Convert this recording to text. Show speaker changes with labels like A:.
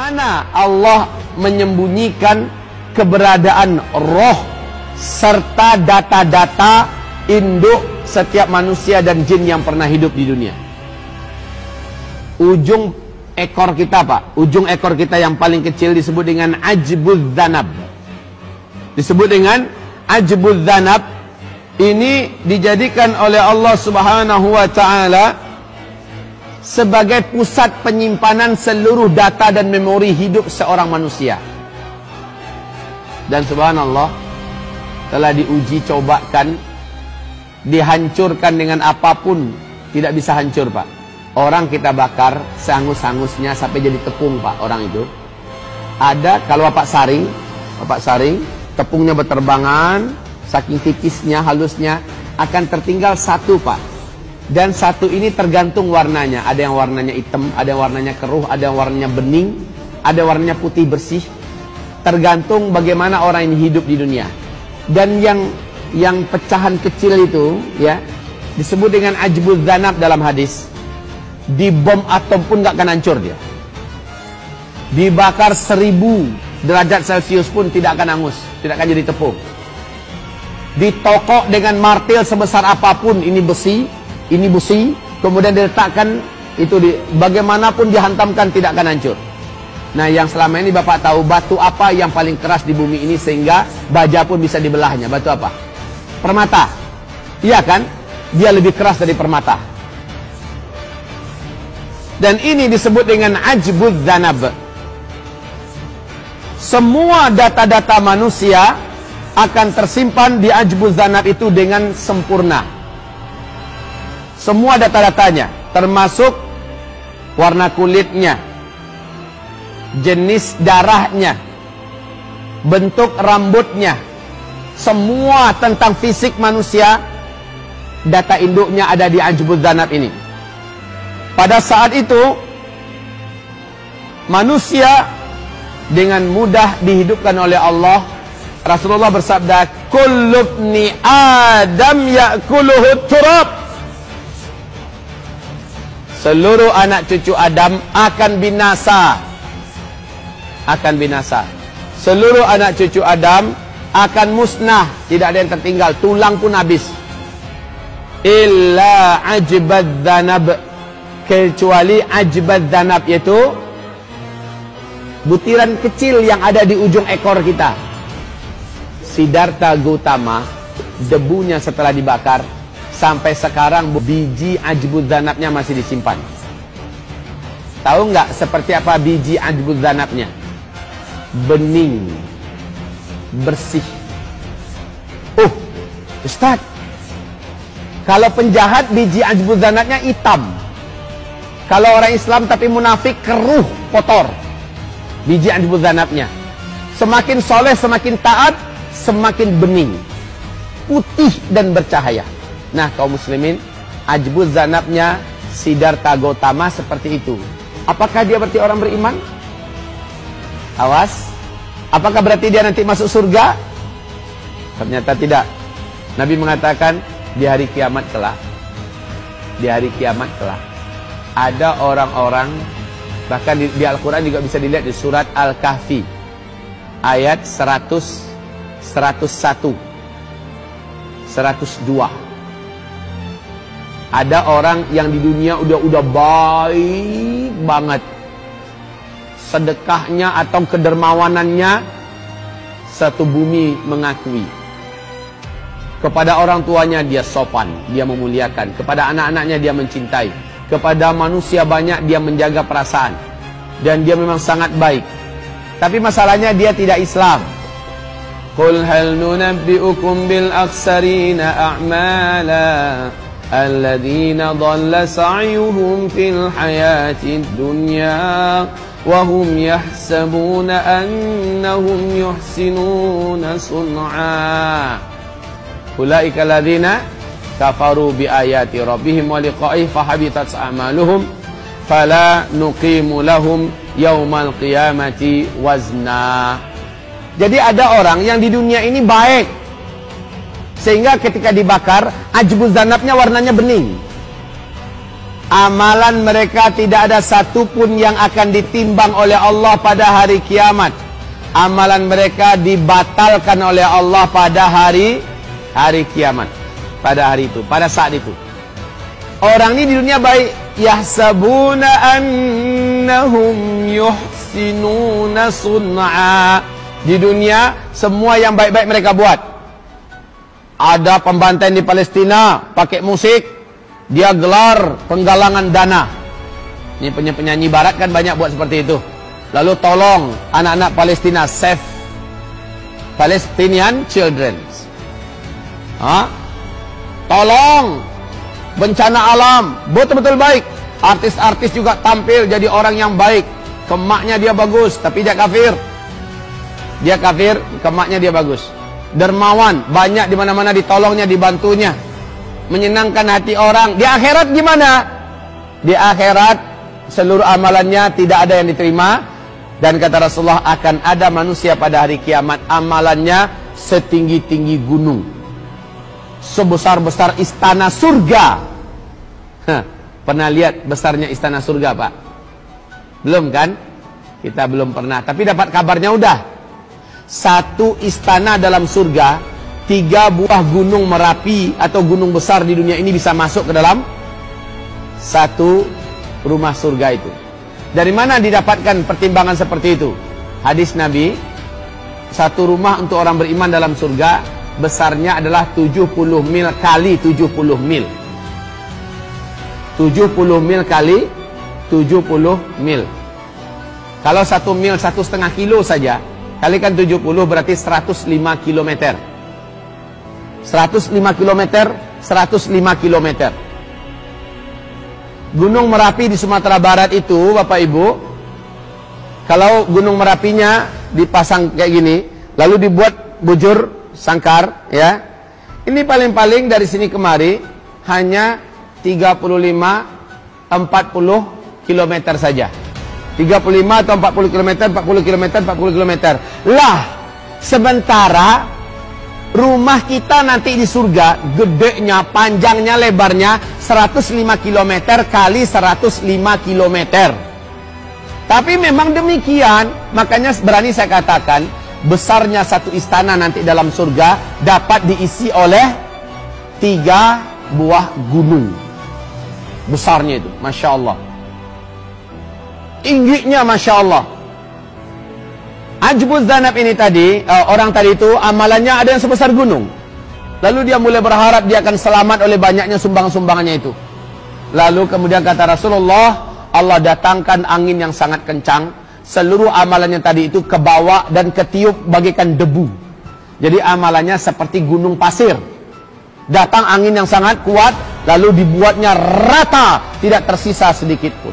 A: mana Allah menyembunyikan keberadaan roh serta data-data induk setiap manusia dan jin yang pernah hidup di dunia. Ujung ekor kita, Pak, ujung ekor kita yang paling kecil disebut dengan ajbuz zanab. Disebut dengan ajbuz zanab. Ini dijadikan oleh Allah Subhanahu wa taala sebagai pusat penyimpanan seluruh data dan memori hidup seorang manusia. Dan subhanallah, telah diuji cobakan, dihancurkan dengan apapun, tidak bisa hancur, Pak. Orang kita bakar sehangus-hangusnya sampai jadi tepung, Pak, orang itu. Ada, kalau Bapak saring, tepungnya berterbangan, saking tipisnya, halusnya, akan tertinggal satu, Pak. Dan satu ini tergantung warnanya. Ada yang warnanya hitam, ada yang warnanya keruh, ada yang warnanya bening, ada warnanya putih bersih. Tergantung bagaimana orang ini hidup di dunia. Dan yang pecahan kecil itu, ya, disebut dengan ajbuz zanab dalam hadis. Di bom atom pun gak akan hancur dia. Dibakar 1000 derajat Celcius pun tidak akan hangus, tidak akan jadi tepung. Ditokok dengan martil sebesar apapun, ini besi, kemudian diletakkan itu bagaimanapun dihantamkan tidak akan hancur. Nah, yang selama ini Bapak tahu batu apa yang paling keras di bumi ini sehingga baja pun bisa dibelahnya? Batu apa? Permata. Iya kan? Dia lebih keras dari permata. Dan ini disebut dengan ajbuz zanab. Semua data-data manusia akan tersimpan di ajbuz zanab itu dengan sempurna. Semua data-datanya, termasuk warna kulitnya, jenis darahnya, bentuk rambutnya, semua tentang fisik manusia, data induknya ada di ajbuz zanab ini. Pada saat itu, manusia dengan mudah dihidupkan oleh Allah. Rasulullah bersabda, kullu ibni Adam ya'kuluhu turab. Seluruh anak cucu Adam akan binasa. Akan binasa. Seluruh anak cucu Adam akan musnah. Tidak ada yang tertinggal. Tulang pun habis. Illa ajbaz zanab. Kecuali ajbaz zanab, yaitu butiran kecil yang ada di ujung ekor kita. Siddhartha Gautama, debunya setelah dibakar, sampai sekarang biji ajbuz zanabnya masih disimpan. Tahu nggak seperti apa biji ajbuz zanabnya? Bening, bersih. Ustaz, kalau penjahat biji ajbuz zanabnya hitam. Kalau orang Islam tapi munafik, keruh, kotor biji ajbuz zanabnya. Semakin soleh, semakin taat, semakin bening, putih dan bercahaya. Nah, kaum muslimin, ajbuz zanabnya Siddhartha Gautama seperti itu. Apakah dia berarti orang beriman? Awas. Apakah berarti dia nanti masuk surga? Ternyata tidak. Nabi mengatakan di hari kiamat kelak, di hari kiamat kelak, ada orang-orang, bahkan di Al-Quran juga bisa dilihat di surat Al-Kahfi ayat 100, 101, 102. Ada orang yang di dunia udah baik banget, sedekahnya atau kedermawanannya satu bumi mengakui. Kepada orang tuanya dia sopan, dia memuliakan. Kepada anak-anaknya dia mencintai. Kepada manusia banyak dia menjaga perasaan. Dan dia memang sangat baik. Tapi masalahnya dia tidak Islam. Qul hal nunabbi'ukum bil aksarina a'mala alladzina dhalla sa'yuhum fil hayatid dunya wa hum yahsabuna annahum yuhsinuna sun'a. Ulaika alladzina kafaru bi ayati rabbihim wa liqa'ihi fahabitat a'maluhum fala nuqimu lahum yaumal qiyamati wazna. Jadi ada orang yang di dunia ini baik, sehingga ketika dibakar ajbuz zanabnya warnanya bening. amalan mereka tidak ada satupun yang akan ditimbang oleh Allah pada hari kiamat. Amalan mereka dibatalkan oleh Allah pada hari kiamat. Pada hari itu, pada saat itu. Orang ini di dunia baik, yahsabuna annahum yuhsinuna sun'a. Di dunia semua yang baik-baik mereka buat. Ada pembantaian di Palestina pakai musik, dia gelar penggalangan dana. Ini penyanyi barat kan banyak buat seperti itu. Lalu tolong anak-anak Palestina, save Palestinian children. Tolong bencana alam, betul-betul baik. Artis-artis juga tampil jadi orang yang baik. Kemaknya dia bagus, tapi dia kafir. Dia kafir, kemaknya dia bagus. Dermawan, banyak di mana-mana ditolongnya, dibantunya. Menyenangkan hati orang. Di akhirat gimana? Di akhirat seluruh amalannya tidak ada yang diterima. Dan kata Rasulullah, akan ada manusia pada hari kiamat amalannya setinggi-tinggi gunung, sebesar-besar istana surga. Pernah lihat besarnya istana surga, Pak? Belum kan? Kita belum pernah. Tapi dapat kabarnya udah. Satu istana dalam surga, 3 buah gunung Merapi atau gunung besar di dunia ini bisa masuk ke dalam satu rumah surga itu. Dari mana didapatkan pertimbangan seperti itu? Hadis Nabi, satu rumah untuk orang beriman dalam surga besarnya adalah 70 mil kali 70 mil. 70 mil kali 70 mil. Kalau 1 mil 1,5 kilo saja, kalikan 70 berarti 105 km. 105 km, 105 km. Gunung Merapi di Sumatera Barat itu, Bapak Ibu, kalau Gunung Merapinya dipasang kayak gini, lalu dibuat bujur sangkar, ya. Ini paling-paling dari sini kemari hanya 35-40 km saja. 35 atau 40 km, 40 km, 40 km. Lah, sementara rumah kita nanti di surga, gedenya, panjangnya, lebarnya 105 km kali 105 km. Tapi memang demikian, makanya berani saya katakan, besarnya satu istana nanti dalam surga dapat diisi oleh 3 buah gunung. Besarnya itu, Masya Allah. Tingginya Masya Allah. Ajbuz Zanab ini tadi, orang tadi itu amalannya ada yang sebesar gunung. Lalu dia mulai berharap dia akan selamat oleh banyaknya sumbang-sumbangannya itu. Lalu kemudian kata Rasulullah, Allah datangkan angin yang sangat kencang. Seluruh amalannya tadi itu kebawa dan ketiup bagaikan debu. Jadi amalannya seperti gunung pasir. Datang angin yang sangat kuat, lalu dibuatnya rata, tidak tersisa sedikit pun.